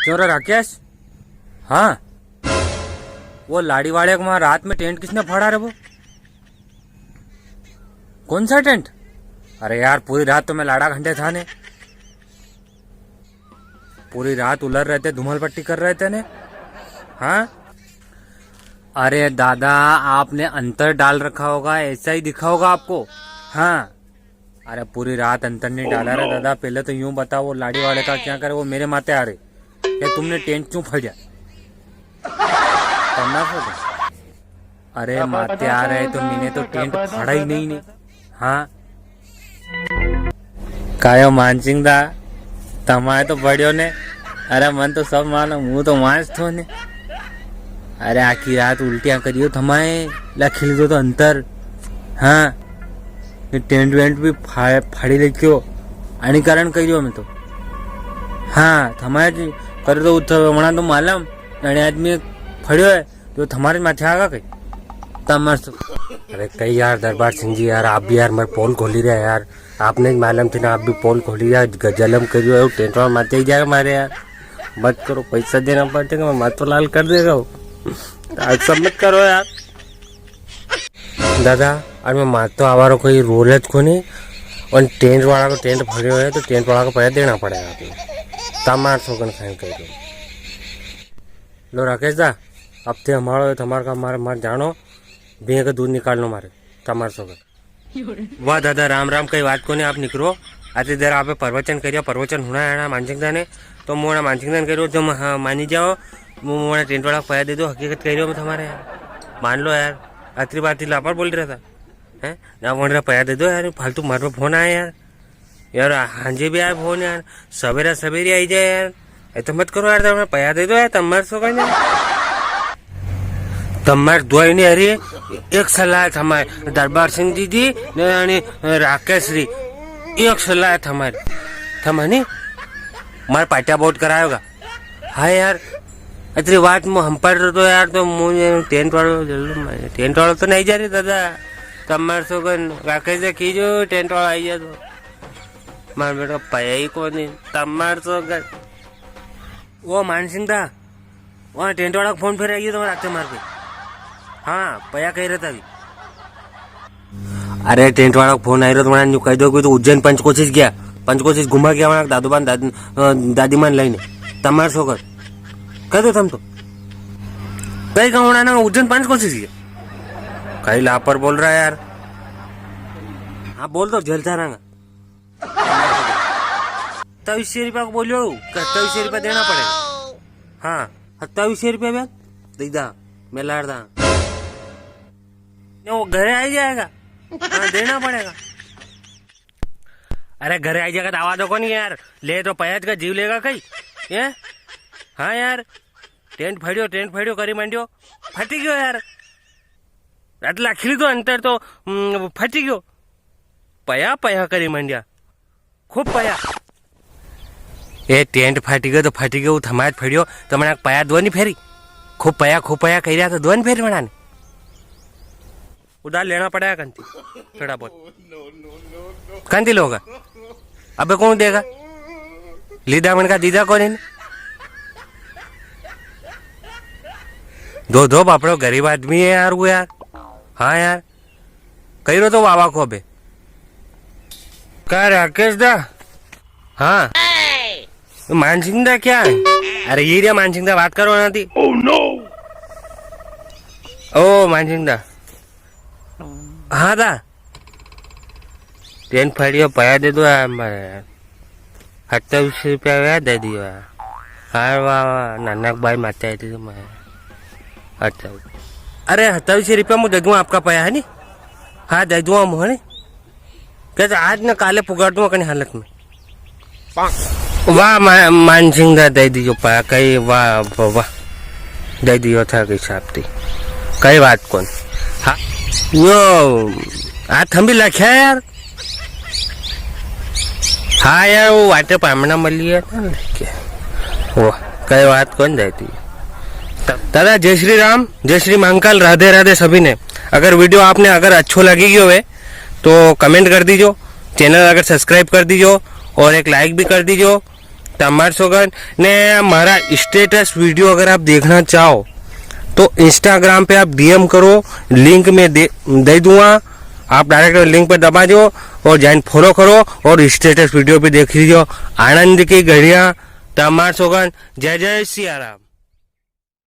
क्यों रे राकेश? हाँ, वो लाड़ी वाले को वहां रात में टेंट किसने फाड़ा रे? वो कौन सा टेंट? अरे यार पूरी रात तो मैं लाड़ा घंटे था ने, पूरी रात उलर रहे थे, धुमल पट्टी कर रहे थे ने। हाँ अरे दादा आपने अंतर डाल रखा होगा, ऐसा ही दिखा होगा आपको। हाँ अरे पूरी रात अंतर नहीं डाला रे दादा। पहले तो यूं बताओ वो लाड़ी वाले का क्या करे, वो मेरे माथे आ रहे क्या तुमने टेंट क्यों फटा? करना फोटो? अरे माथे आ रहे तो मैंने तो टेंट फाड़ा ही नहीं ने। हाँ कायो मानसिंह दा तमाए तो बढ़ियो ने। अरे मन तो सब मालूम, हूँ तो मांस थो ने। अरे आखी रात उल्टियां करियो थमाए ला खिल दो तो अंतर। हाँ टेंट वेंट भी फाड़ी लेख्यो आणि कारण करियो मैं तो। हाँ थमाए कर दो हमारा तो मालूम आणि आदमी फड़ियो है तो तुम्हारे माथे आगा कहीं तमर से। अरे कई यार दरबार सिंह जी यार, आप भी यार मेरे पोल खोली रहे यार। आपने मालूम थी ना, आप भी पोल खोली यार, गजलम करियो टेंट वाला माथे ही जाएगा मारे यार। मत करो, पैसा देना पड़ेगा, मैं माथो लाल कर देगा। आज सब मत करो यार दादा। और मैं मातो आवारो कोई रोल को नहीं, और टेंट वाला को टेंट भरे हुए है तो टेंट वाला को पैसा देना पड़ेगा आपने। तमार सोगन खान कर लो राकेश दा, अब थे हमारा तुम्हारा का मार जानो भैया का दूध निकालनो मारे तमार सोगन। वाह दादा राम राम, कई बात को नहीं, आप निकलो आते देर आप प्रवचन करियो। प्रवचन होना है मानसिंह दा ने तो मोड़ा मानसिंह दा करो जो मानी जाओ, मोड़ा टेंट वाला पैसा दे दो। हकीकत कह रही हो मैं तुम्हारे यार, मान लो यार। आखिरी बात ही लापर बोल रहा था है ना, बोल रहा पैसा दे दो यार। फालतू मारे फोन आया यार। यार हांजे भी आया फोन यार, सवेरा सवेरे आई जाए यार। ऐसा मत करो यार, तो पैसा दे दो यार। तमार सो तमार दुआई नहीं हरी एक सलाह है हमारे दरबार सिंह जी राकेश री एक सलाह है हमारी थमानी मार पाटिया बोट कराएगा। हाँ यार इतनी बात हम पढ़ रहे तो यार, तो मुझे टेंट वालों तो नहीं जा रही दादा। तमार सो राकेश से कीजो टेंट वाला आई जा तो मार बेटा पाया ही को नहीं। तमार सो वो मानसिंह था वहाँ टेंट वाला फोन फिर आई तो रात मार के। हाँ पया कह रहा था अभी। अरे टेंट वाला फोन आई रहा तो मैंने कह दो कि तो उज्जैन पंचकोशिश गया, पंचकोशिश घुमा गया वहां दादूबान दादी मान लाइने तमार सोकर कह दो तुम तो कहीं का होना ना उज्जैन पंचकोशिश गया। कहीं लापर बोल रहा है यार। हाँ बोल दो झेलता रहेगा। 2700 रुपया को बोलियो, 2700 रुपया देना पड़ेगा। हाँ 2700 रुपया ब्याज दीदा मैं लाड़दा वो घरे आ जाएगा। हाँ देना पड़ेगा। अरे घरे आ जाएगा तो आवाज को नहीं यार, ले तो पैज का जीव लेगा कहीं ये। हाँ यार टेंट फड़ियो करी मांडियो फटी गयो यार। आटला खिली तो अंतर तो फटी गयो। पया करी मांडिया खूब पया। ए टेंट फाटी गयो तो फाटी गयो, थमाज फड़ियो तो मैंने पया दो नहीं फेरी। खूब पया कह रहा तो दोन फेरी बनाने उधार लेना पड़ेगा कंती थोड़ा बहुत। कंती लोगा अबे कौन देगा? लीदा मन का दीदा कौन है? दो बापड़ो गरीब आदमी है यार वो यार। हाँ यार कही रो तो बाबा को अबे क्या राकेश दा। हाँ मानसिंह दा क्या है? अरे ये रे मानसिंह दा बात करो ना थी। oh, no. ओ मानसिंह दा हाँ दा टेंट फाड़ियो पया दे दो यार। 2700 रुपया दे दियो यार। हाँ वाह नानक भाई माता आई थी तो मैं अच्छा। अरे 2700 रुपया मुझे दे दूँ आपका पया है नी। हाँ दे दूँ मुझे कहते आज न काले पुगाड़ दूँ अपनी हालत में। वाह मानसिंह दा दे दियो पया कई वाह दे दियो था कई साहब थी कई बात कौन। हाँ यो आज हम भी लख्या यार। हाँ यार वो वाटे पामना मली है वो कई बात कौन देती। दादा जय श्री राम, जय श्री महाकाल, राधे राधे सभी ने। अगर वीडियो आपने अगर अच्छो लगेगी हो तो कमेंट कर दीजिए, चैनल अगर सब्सक्राइब कर दीजिए और एक लाइक भी कर दीजिए। टमाटर सोगन ने हमारा स्टेटस वीडियो अगर आप देखना चाहो तो इंस्टाग्राम पे आप डीएम करो, लिंक में दे दूंगा, आप डायरेक्ट लिंक पे दबा दो और जाइन फॉलो करो और स्टेटस वीडियो पे देख लीजिए। आनंद की घड़िया टमाटर सोगन। जय जय सिया राम।